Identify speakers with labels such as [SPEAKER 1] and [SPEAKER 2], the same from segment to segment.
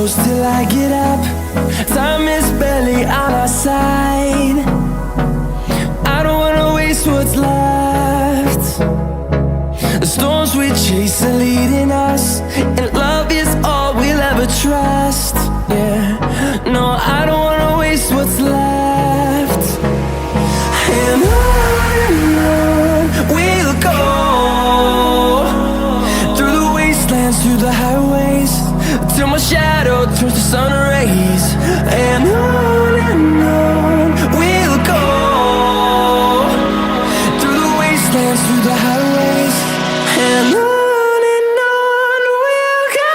[SPEAKER 1] close till I get up. Time is barely on our side. I don't wanna waste what's left. The storms we chase are leading us, and love is all we'll ever trust. Yeah, no, I don't wanna waste what's left. And on we'll go, through the wastelands, through the highways, till my shadow turns to sun rays. And on we'll go, through the wastelands, through the highways, and on we'll go.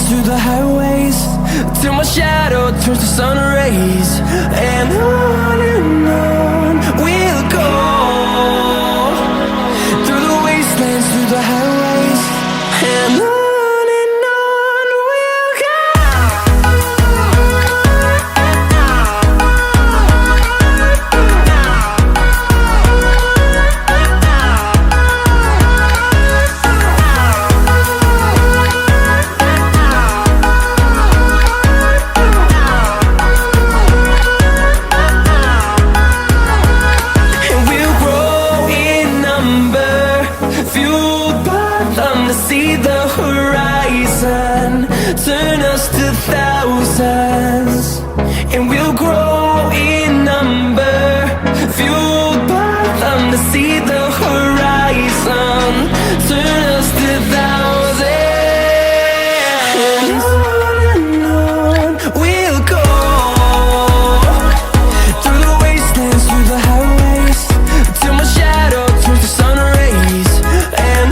[SPEAKER 1] Through the highways, till my shadow turns to sun rays. And on we'll go, through the wastelands, through the highways, and on we'll go. See the horizon turn us to thousands, and we'll grow in number, fueled by them. To see the horizon turn us to thousands, and on we'll go, through the wastelands, through the highways, till my shadow turns to sun rays. And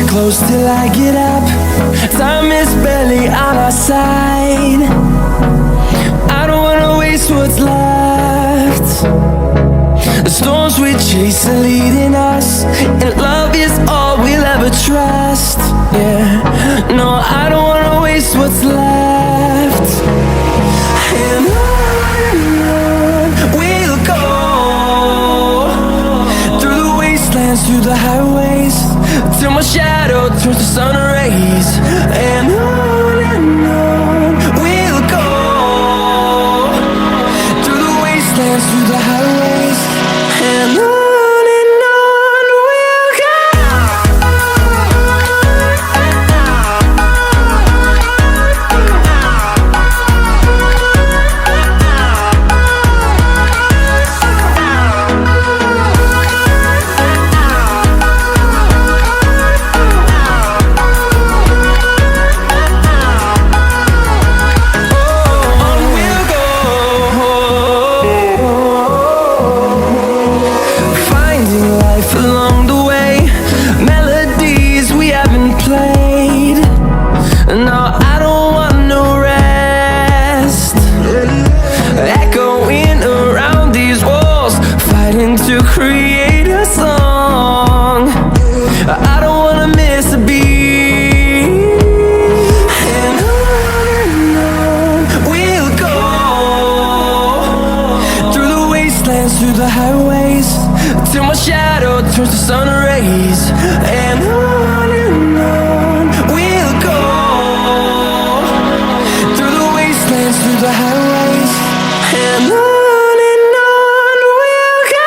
[SPEAKER 1] close till I get up. Time is barely on our side. I don't wanna waste what's left. The storms we chase are leading us, and love is all we'll ever trust. Yeah, no, I don't wanna waste what's left. And on we'll go, through the wastelands, through the highways, till my shadow turns to sun rays. And on we'll go, through the wastelands, through the highways, and on we'll go. turns to sun rays, and on we'll go, through the wastelands, through the highways, and on we'll go.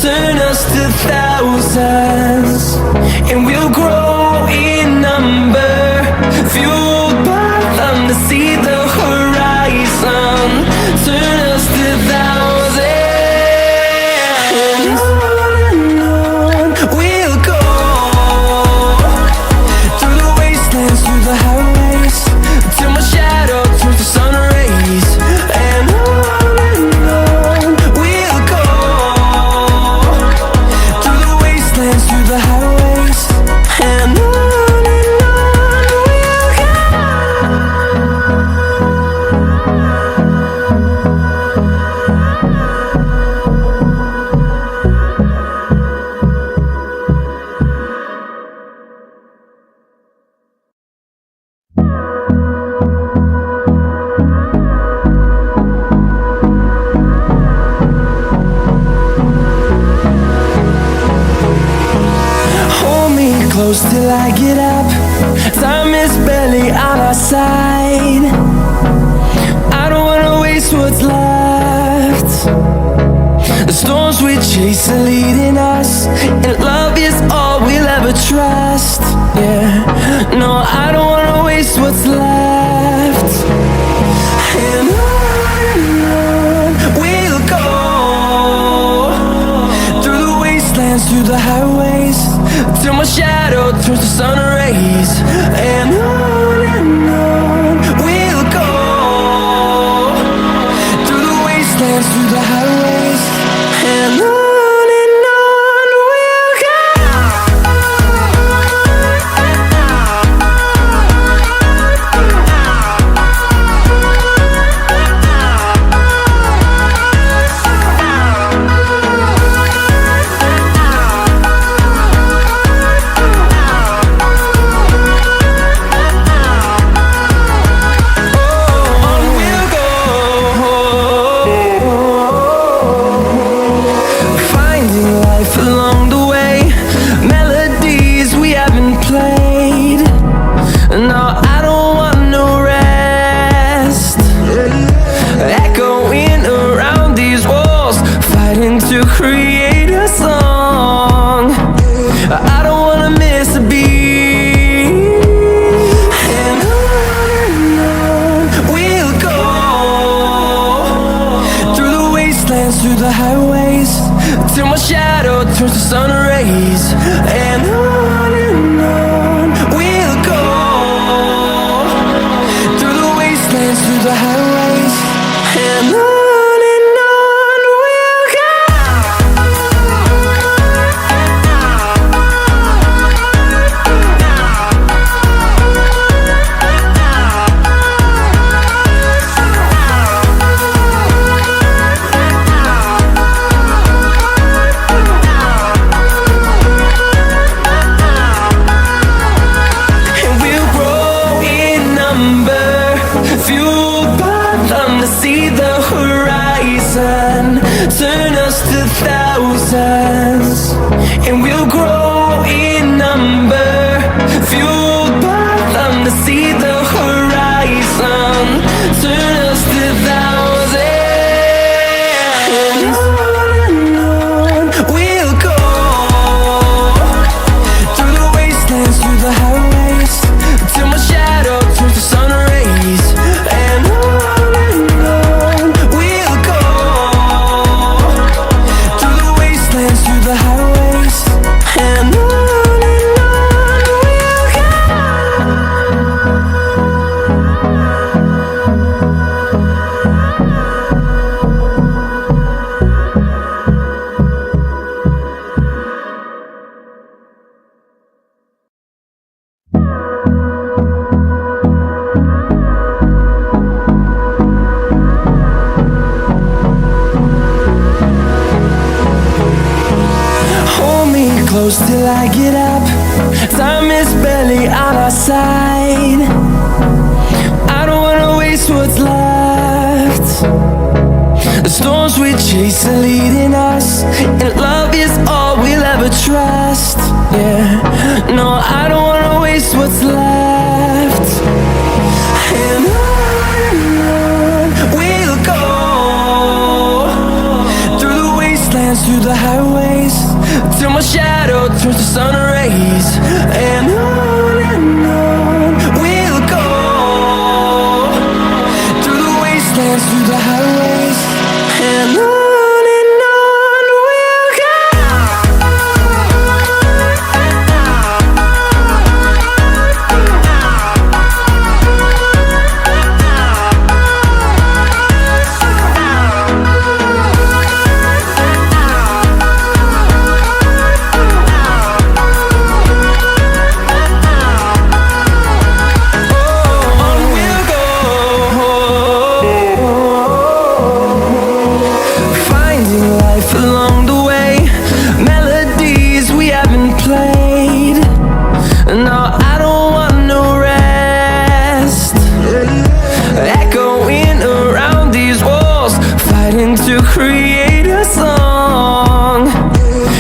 [SPEAKER 1] Turn us to thousands, and we'll grow in number, fueled by them to see the horizon. Turn us to thousands, and on we'll go, through the wastelands, through the highways, till my shadow turns to sun rays, and on we'll go, through the highways, and on we'll go. Close till I get up. Time is barely on our side. I don't wanna waste what's left. The storms we chase are leading us, and love is all we'll ever trust. Yeah, no, I don't wanna waste what's left. And on we'll go, through the wastelands, through the highways, till my shadow turns to sun rays, and on we'll go, through the wastelands, through the highways, and on we'll go. To create a song, I don't wanna miss a beat, and on we'll go, through the wastelands, through the highways, till my shadow turns to sun rays, and on we'll go, through the wastelands, through the highways, and on. Fueled by them to see the horizon, turn us to thousands, and we'll grow in number. Fueled by them to see the horizon, turn us to thousands, and on we'll go, through the wastelands, through the highways, till my shadow turns to sun rays, and on we'll go, through the wastelands, through the highways, and close till I get up. Time is barely on our side. I don't wanna waste what's left. The storms we chase are leading us, and love is all we'll ever trust. Yeah, no, I don't wanna waste what's left. And on we'll go, through the wastelands, through the highways, till my shadow turns to sun rays. And on we'll go, through the wastelands, through the highways, and on we'll go. Along the way, melodies we haven't played. No, I don't want no rest. Echoing around these walls, fighting to create a song.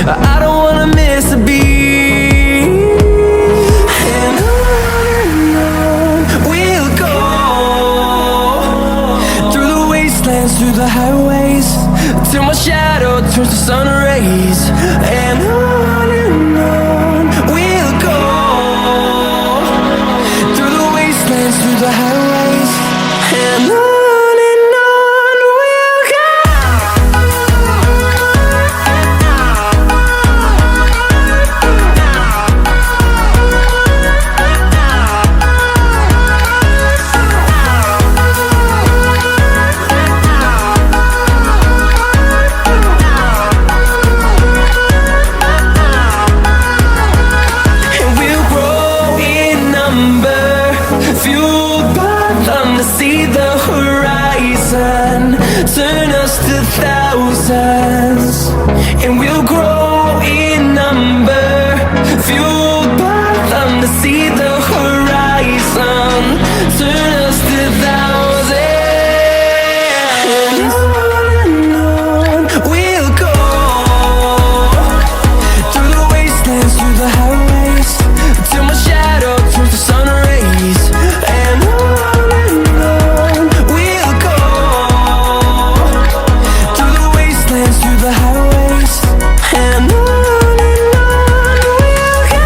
[SPEAKER 1] I don't wanna miss a beat. And on we'll go, through the wastelands, through the highways, till my shadow turns to sun rays. And on we'll go, through the wastelands, through the highways, and on we'll go. Fueled by them to see the horizon, turn us to thousands, and we'll grow in number. Fueled by them to see the horizon, turn us to thousands. And on we'll go, through the wastelands, through the highways, till my shadow turns to sun rays. And on we'll go, through the wastelands, through the highways, and on we'll go.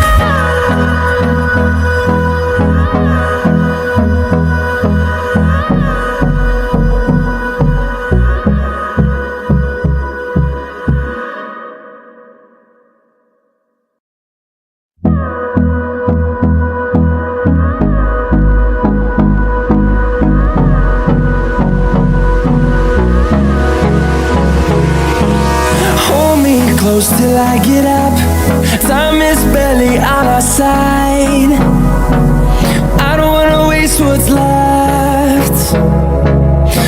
[SPEAKER 1] Hold me close till I get up. Time is barely on our side. I don't wanna waste what's left.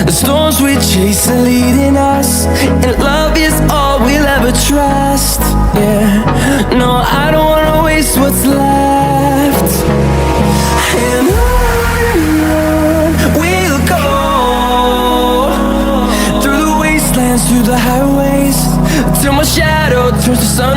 [SPEAKER 1] The storms we chase are leading us, and love is all we'll ever trust. Yeah, no, I don't wanna waste what's left. And on we'll go, through the wastelands, through the highways, till my shadow turns to sun